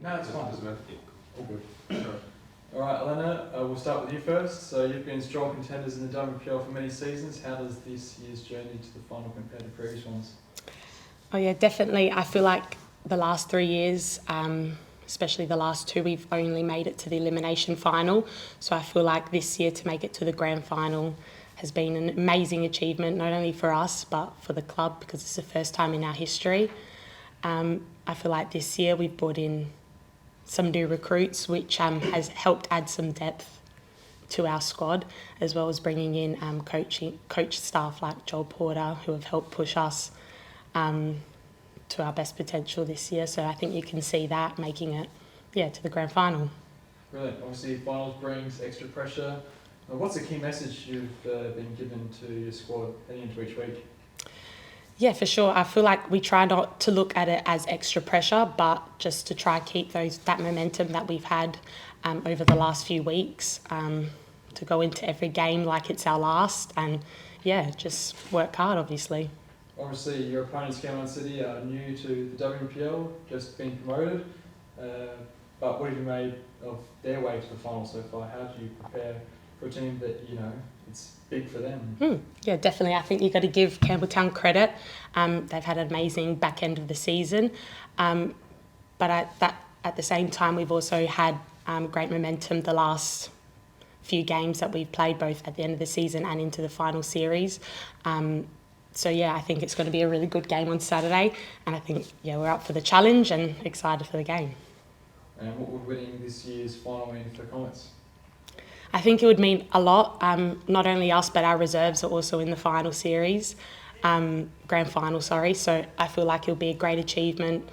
No, that's fine. Doesn't matter. All good. Sure. All right, Elena, we'll start with you first. So you've been strong contenders in the WNPL for many seasons. How does this year's journey to the final compare to previous ones? Oh yeah, definitely. I feel like the last 3 years, especially the last 2, we've only made it to the elimination final. So I feel like this year to make it to the grand final has been an amazing achievement, not only for us, but for the club, because it's the first time in our history. I feel like this year we've brought in some new recruits, which has helped add some depth to our squad, as well as bringing in coach staff like Joel Porter, who have helped push us to our best potential this year. So I think you can see that making it, to the grand final. Brilliant. Obviously, finals brings extra pressure. What's the key message you've been given to your squad heading into each week? Yeah, for sure. I feel like we try not to look at it as extra pressure, but just to try keep that momentum that we've had over the last few weeks, to go into every game like it's our last, and just work hard, obviously. Obviously, your opponents, Campbelltown City, are new to the WNPL, just been promoted. But what have you made of their way to the final so far? How do you prepare for a team that, it's big for them? Yeah, definitely. I think you've got to give Campbelltown credit. They've had an amazing back end of the season. But at the same time, we've also had great momentum the last few games that we've played, both at the end of the season and into the final series. I think it's going to be a really good game on Saturday. And I think, we're up for the challenge and excited for the game. And what would winning this year's final mean for Comets? I think it would mean a lot. Not only us, but our reserves are also in the final series, grand final, sorry. So I feel like it'll be a great achievement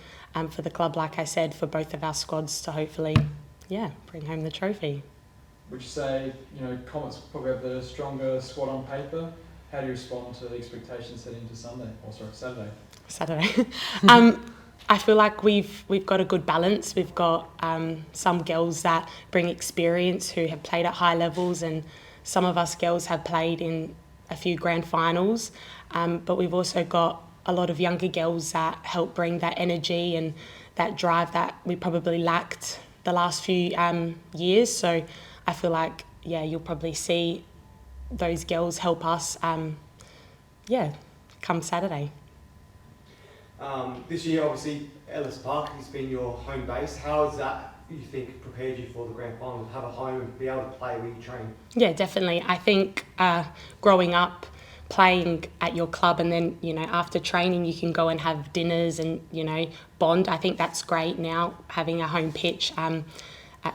for the club, like I said, for both of our squads to hopefully, bring home the trophy. Would you say, Comets probably have the stronger squad on paper? How do you respond to the expectations heading into Saturday? Saturday. I feel like we've got a good balance. We've got some girls that bring experience who have played at high levels, and some of us girls have played in a few grand finals. But we've also got a lot of younger girls that help bring that energy and that drive that we probably lacked the last few years. So I feel like, you'll probably see those girls help us, come Saturday. This year, obviously, Ellis Park has been your home base. How has that, you think, prepared you for the grand final, to have a home and be able to play where you train? Yeah, definitely. I think growing up, playing at your club, and then, after training you can go and have dinners and, bond. I think that's great now, having a home pitch at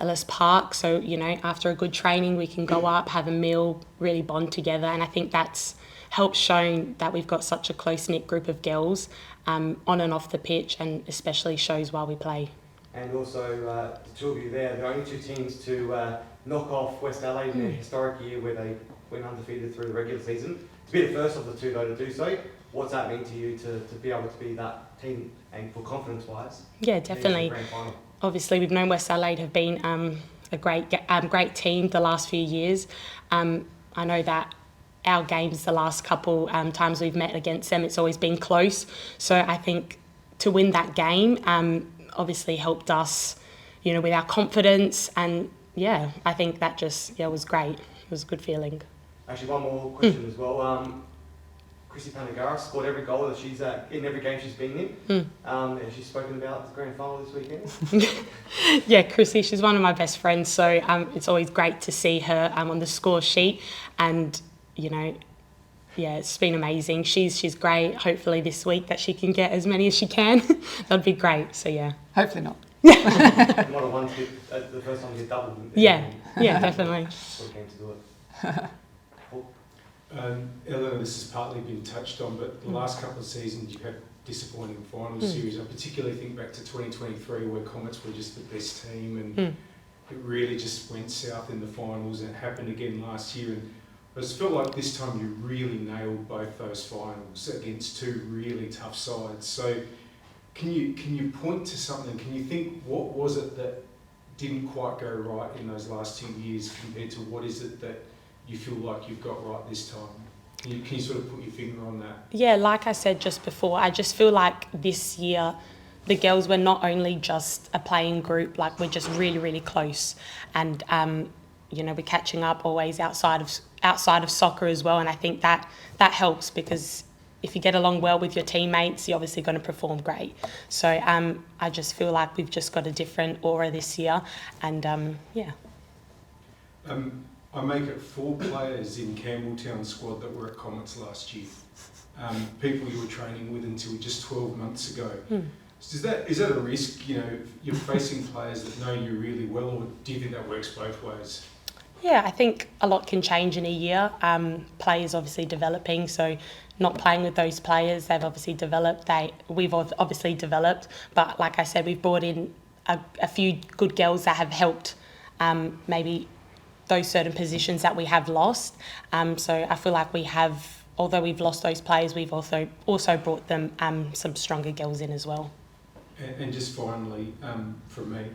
Ellis Park. So, after a good training we can go up, have a meal, really bond together. And I think that's helped shown that we've got such a close-knit group of girls on and off the pitch, and especially shows while we play. And also, the two of you there, the only two teams to knock off West Adelaide in their historic year where they went undefeated through the regular season. To be the first of the two, though, to do so, what's that mean to you to be able to be that team, and for confidence-wise? Yeah, definitely. Obviously, we've known West Adelaide have been a great team the last few years. I know that our games the last couple times we've met against them, it's always been close. So I think to win that game obviously helped us, with our confidence. And I think that just was great. It was a good feeling. Actually, one more question as well. Chrissy Panagara scored every goal that she's in every game she's been in. Has she spoken about the grand final this weekend? Chrissy, she's one of my best friends, so it's always great to see her on the score sheet. And it's been amazing. She's great. Hopefully this week that she can get as many as she can. That'd be great. So Hopefully not. Might have won the first time to get doubled. Definitely. Sort of game to do it. Eleanor, this has partly been touched on, but the last couple of seasons you've had disappointing final series. I particularly think back to 2023 where Comets were just the best team, and it really just went south in the finals, and it happened again last year. And I just felt like this time you really nailed both those finals against two really tough sides. So can you point to something? Can you think what was it that didn't quite go right in those last 2 years compared to what is it that you feel like you've got right this time? Can you sort of put your finger on that? Yeah, like I said just before, I just feel like this year the girls, we're not only just a playing group, like we're just really, really close. And, we're catching up always outside of soccer as well. And I think that helps, because if you get along well with your teammates, you're obviously going to perform great. So I just feel like we've just got a different aura this year. And, I make it 4 players in Campbelltown squad that were at Comets last year. People you were training with until just 12 months ago. Is that a risk? You're facing players that know you really well, or do you think that works both ways? Yeah, I think a lot can change in a year. Players obviously developing, so not playing with those players, they've obviously developed. We've obviously developed, but like I said, we've brought in a few good girls that have helped maybe those certain positions that we have lost. So I feel like we have, although we've lost those players, we've also brought them some stronger girls in as well. And just finally, from me,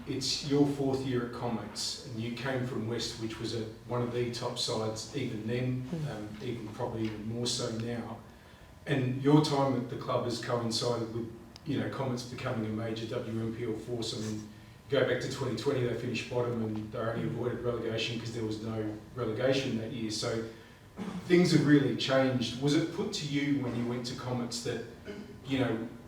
it's your 4th year at Comets, and you came from West, which was one of the top sides even then, even probably even more so now. And your time at the club has coincided with, Comets becoming a major WNPL force. I mean, go back to 2020, they finished bottom and they only avoided relegation because there was no relegation that year. So things have really changed. Was it put to you when you went to Comets that,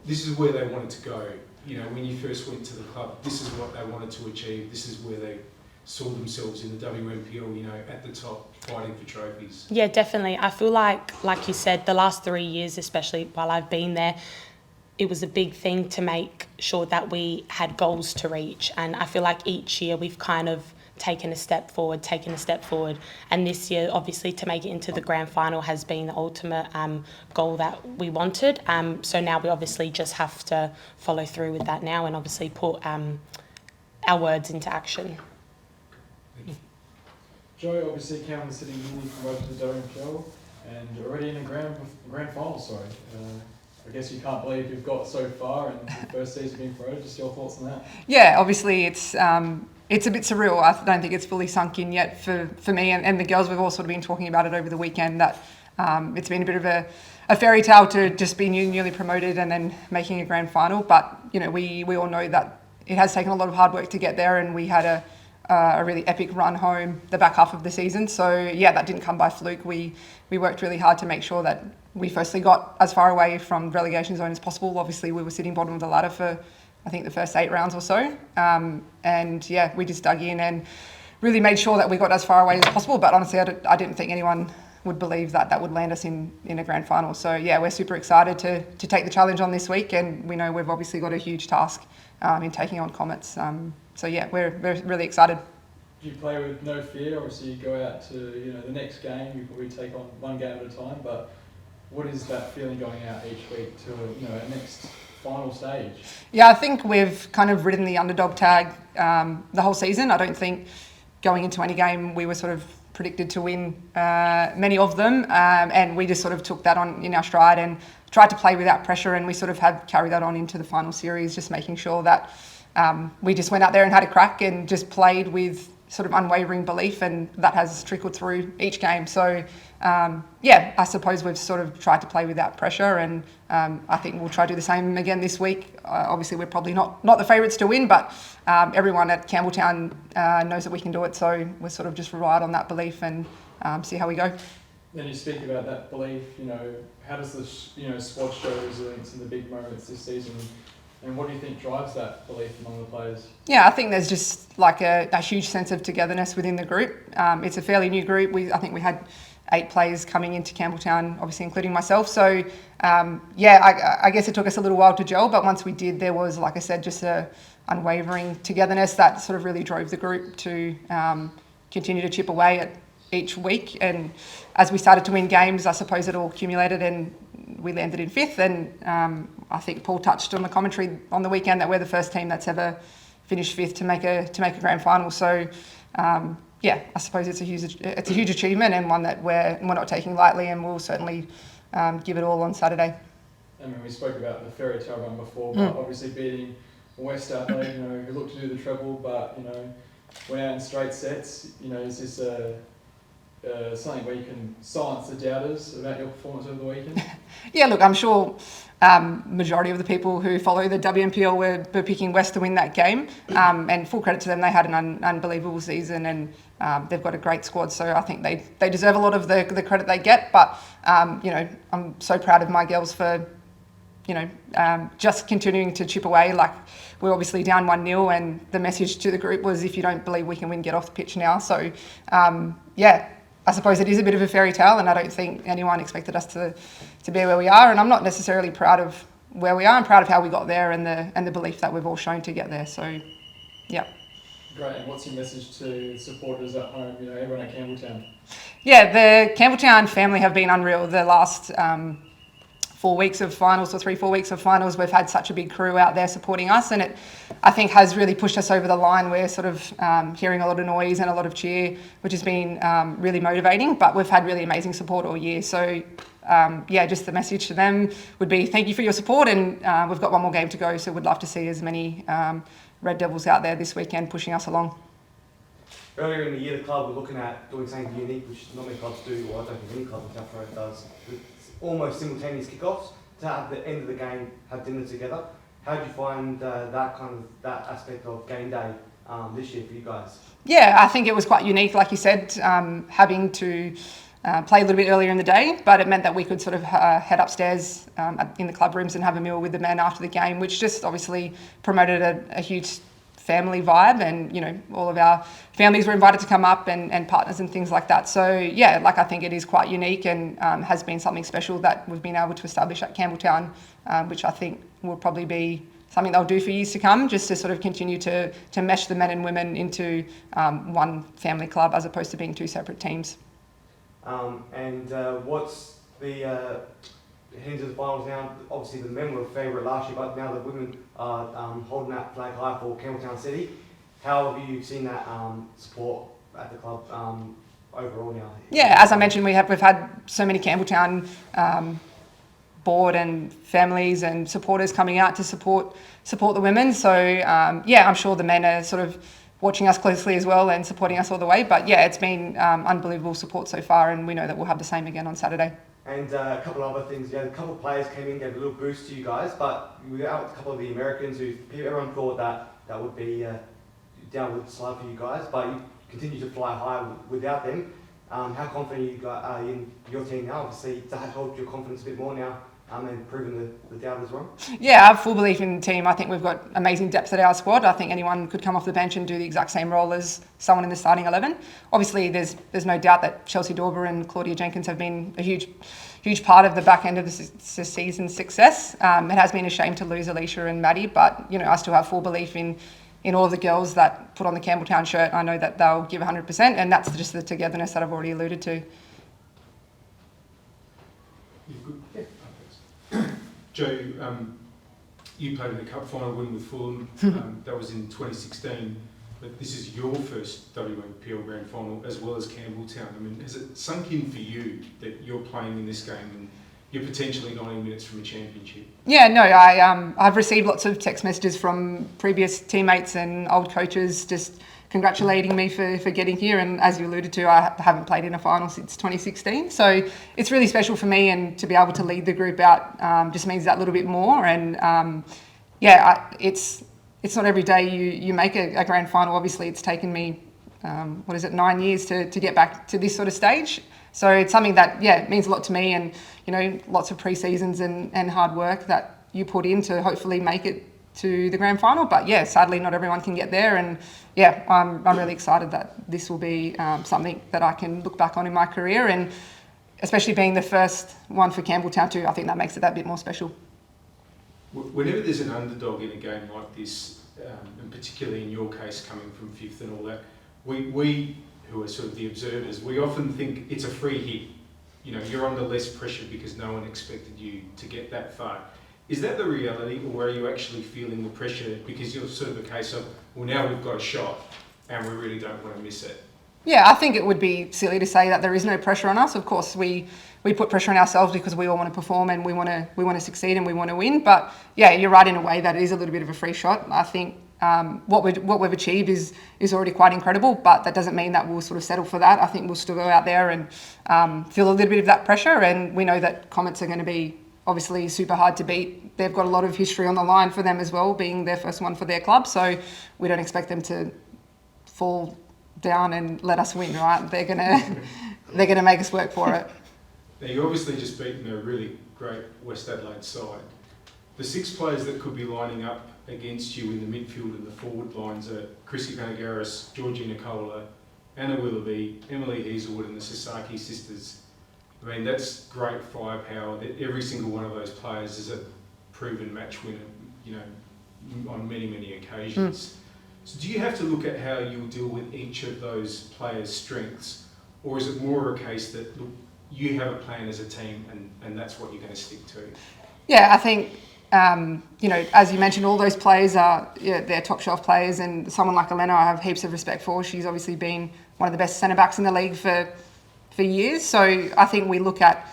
this is where they wanted to go? When you first went to the club, this is what they wanted to achieve. This is where they saw themselves in the WNPL, at the top, fighting for trophies. Yeah, definitely. I feel like you said, the last 3 years, especially while I've been there, it was a big thing to make sure that we had goals to reach. And I feel like each year we've kind of taken a step forward. And this year, obviously, to make it into the grand final has been the ultimate goal that we wanted. So now we obviously just have to follow through with that now and obviously put our words into action. Joe, obviously Campbelltown City newly promoted to the WNPL and already in the grand final, sorry. I guess you can't believe you've got so far and the first season being promoted. Just your thoughts on that? Yeah, obviously it's a bit surreal. I don't think it's fully sunk in yet for me and the girls. We've all sort of been talking about it over the weekend, that it's been a bit of a fairy tale to just be newly promoted and then making a grand final. But, we all know that it has taken a lot of hard work to get there, and we had a really epic run home the back half of the season. So, yeah, that didn't come by fluke. We worked really hard to make sure that we firstly got as far away from relegation zone as possible. Obviously, we were sitting bottom of the ladder for, I think, the first 8 rounds or so. And, yeah, we just dug in and really made sure that we got as far away as possible. But honestly, I didn't think anyone would believe that would land us in a grand final. So, yeah, we're super excited to take the challenge on this week. And we know we've obviously got a huge task in taking on Comets. So, yeah, we're really excited. Do you play with no fear? Obviously, you go out to the next game. You probably take on one game at a time. But what is that feeling going out each week to a next final stage? Yeah, I think we've kind of ridden the underdog tag the whole season. I don't think going into any game we were sort of predicted to win many of them, and we just sort of took that on in our stride and tried to play without pressure, and we sort of have carried that on into the final series, just making sure that we just went out there and had a crack and just played with sort of unwavering belief, and that has trickled through each game. So yeah, I suppose we've sort of tried to play without pressure, and I think we'll try to do the same again this week. Obviously, we're probably not the favourites to win, but everyone at Campbelltown knows that we can do it, so we'll sort of just relied on that belief and see how we go. Then you speak about that belief, how does the squad show resilience in the big moments this season? And what do you think drives that belief among the players? Yeah, I think there's just like a huge sense of togetherness within the group. It's a fairly new group. I think we had 8 players coming into Campbelltown, obviously including myself. So I guess it took us a little while to gel, but once we did, there was, like I said, just a unwavering togetherness that sort of really drove the group to continue to chip away at each week. And as we started to win games, I suppose it all accumulated and we landed in 5th. And I think Paul touched on the commentary on the weekend that we're the first team that's ever finished 5th to make a grand final. So I suppose it's a huge achievement, and one that we're not taking lightly, and we'll certainly give it all on Saturday. I mean, we spoke about the fairy tale run before, but obviously beating West Adelaide, who looked to do the treble, but went out in straight sets. Is this something where you can silence the doubters about your performance over the weekend? Yeah, look, I'm sure majority of the people who follow the WNPL were picking West to win that game. And full credit to them, they had an unbelievable season, and they've got a great squad. So I think they deserve a lot of the credit they get. But, I'm so proud of my girls for, just continuing to chip away. Like, we're obviously down 1-0, and the message to the group was, if you don't believe we can win, get off the pitch now. So, I suppose it is a bit of a fairy tale, and I don't think anyone expected us to be where we are. And I'm not necessarily proud of where we are. I'm proud of how we got there and the belief that we've all shown to get there. So, yeah. Great. And what's your message to supporters at home? Everyone at Campbelltown. Yeah, the Campbelltown family have been unreal. The last 4 weeks of finals, or 3-4 weeks of finals, we've had such a big crew out there supporting us, and it, I think, has really pushed us over the line. We're sort of hearing a lot of noise and a lot of cheer, which has been really motivating, but we've had really amazing support all year. So, just the message to them would be thank you for your support, and we've got one more game to go, so we'd love to see as many Red Devils out there this weekend pushing us along. Earlier in the year, the club were looking at doing something unique, which not many clubs do, or I don't think any club in South Australia does, with almost simultaneous kickoffs, to at the end of the game have dinner together. How do you find that aspect of game day this year for you guys? Yeah, I think it was quite unique, like you said, having to play a little bit earlier in the day, but it meant that we could sort of head upstairs in the club rooms and have a meal with the men after the game, which just obviously promoted a huge family vibe, and all of our families were invited to come up, and partners and things like that. So I think it is quite unique, and has been something special that we've been able to establish at Campbelltown, which I think will probably be something they'll do for years to come, just to sort of continue to mesh the men and women into one family club as opposed to being two separate teams. What's the heading to the finals now? Obviously the men were a favourite last year, but now the women are holding that flag high for Campbelltown City. How have you seen that support at the club overall now? Yeah, as I mentioned, we've had so many Campbelltown board and families and supporters coming out to support the women. So I'm sure the men are sort of watching us closely as well and supporting us all the way. But it's been unbelievable support so far, and we know that we'll have the same again on Saturday. And a couple of other things, a couple of players came in, gave a little boost to you guys, but without a couple of the Americans who everyone thought that would be a downward slide for you guys, but you continue to fly high without them. How confident are you in your team now? Obviously, does that help your confidence a bit more now, and proving the doubters wrong? Yeah, I have full belief in the team. I think we've got amazing depth at our squad. I think anyone could come off the bench and do the exact same role as someone in the starting 11. Obviously, there's no doubt that Chelsea Dorber and Claudia Jenkins have been a huge part of the back end of the season's success. It has been a shame to lose Alicia and Maddie, but I still have full belief in all of the girls that put on the Campbelltown shirt. I know that they'll give 100%, and that's just the togetherness that I've already alluded to. Joe, you played in the cup final win with Fulham. That was in 2016. But this is your first WNPL grand final as well as Campbelltown. I mean, has it sunk in for you that you're playing in this game and you're potentially 90 minutes from a championship? Yeah, no, I've received lots of text messages from previous teammates and old coaches just congratulating me for getting here. And as you alluded to, I haven't played in a final since 2016. So it's really special for me, and to be able to lead the group out just means that little bit more. And it's not every day you make a grand final. Obviously, it's taken me, 9 years to get back to this sort of stage. So it's something that, means a lot to me, and, lots of pre-seasons and hard work that you put in to hopefully make it to the grand final. But sadly, not everyone can get there. And I'm really excited that this will be something that I can look back on in my career, and especially being the first one for Campbelltown too, I think that makes it that bit more special. Whenever there's an underdog in a game like this, and particularly in your case coming from fifth and all that, we who are sort of the observers, we often think it's a free hit. You're under less pressure because no one expected you to get that far. Is that the reality, or are you actually feeling the pressure because you're sort of a case of, well, now we've got a shot and we really don't want to miss it? Yeah, I think it would be silly to say that there is no pressure on us. Of course, we put pressure on ourselves because we all want to perform and we want to succeed and we want to win. But you're right in a way that it is a little bit of a free shot. I think what we've achieved is already quite incredible, but that doesn't mean that we'll sort of settle for that. I think we'll still go out there and feel a little bit of that pressure, and we know that Comets are going to be obviously super hard to beat. They've got a lot of history on the line for them as well, being their first one for their club, so we don't expect them to fall down and let us win, right? They're gonna make us work for it. Now, you obviously just beaten a really great West Adelaide side. The 6 players that could be lining up against you in the midfield and the forward lines are Chrissy Panagaris, Georgie Nicola, Anna Willoughby, Emily Hazelwood and the Sasaki sisters. I mean, that's great firepower. That every single one of those players is a proven match winner, you know, on many, many occasions. So do you have to look at how you'll deal with each of those players' strengths, or is it more a case that, look, you have a plan as a team and that's what you're going to stick to? Yeah, I think, you know, as you mentioned, all those players are, they're top shelf players, and someone like Elena I have heaps of respect for. She's obviously been one of the best centre-backs in the league for years. So I think we look at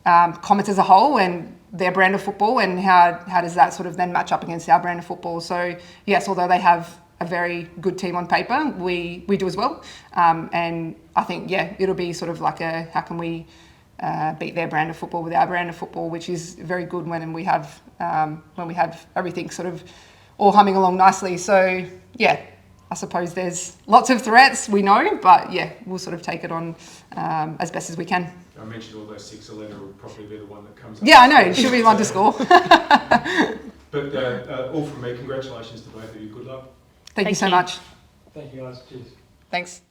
Comets as a whole and their brand of football, and how does that sort of then match up against our brand of football. So yes, although they have a very good team on paper, we do as well. And I think, it'll be sort of like how can we beat their brand of football with our brand of football, which is very good when we have everything sort of all humming along nicely. So I suppose there's lots of threats, we know, but we'll sort of take it on as best as we can. I mentioned all those 6. Elena will probably be the one that comes up. Yeah, I know, she'll be the one to score. But all from me, congratulations to both of you. Good luck. Thank you so much. Thank you guys. Cheers. Thanks.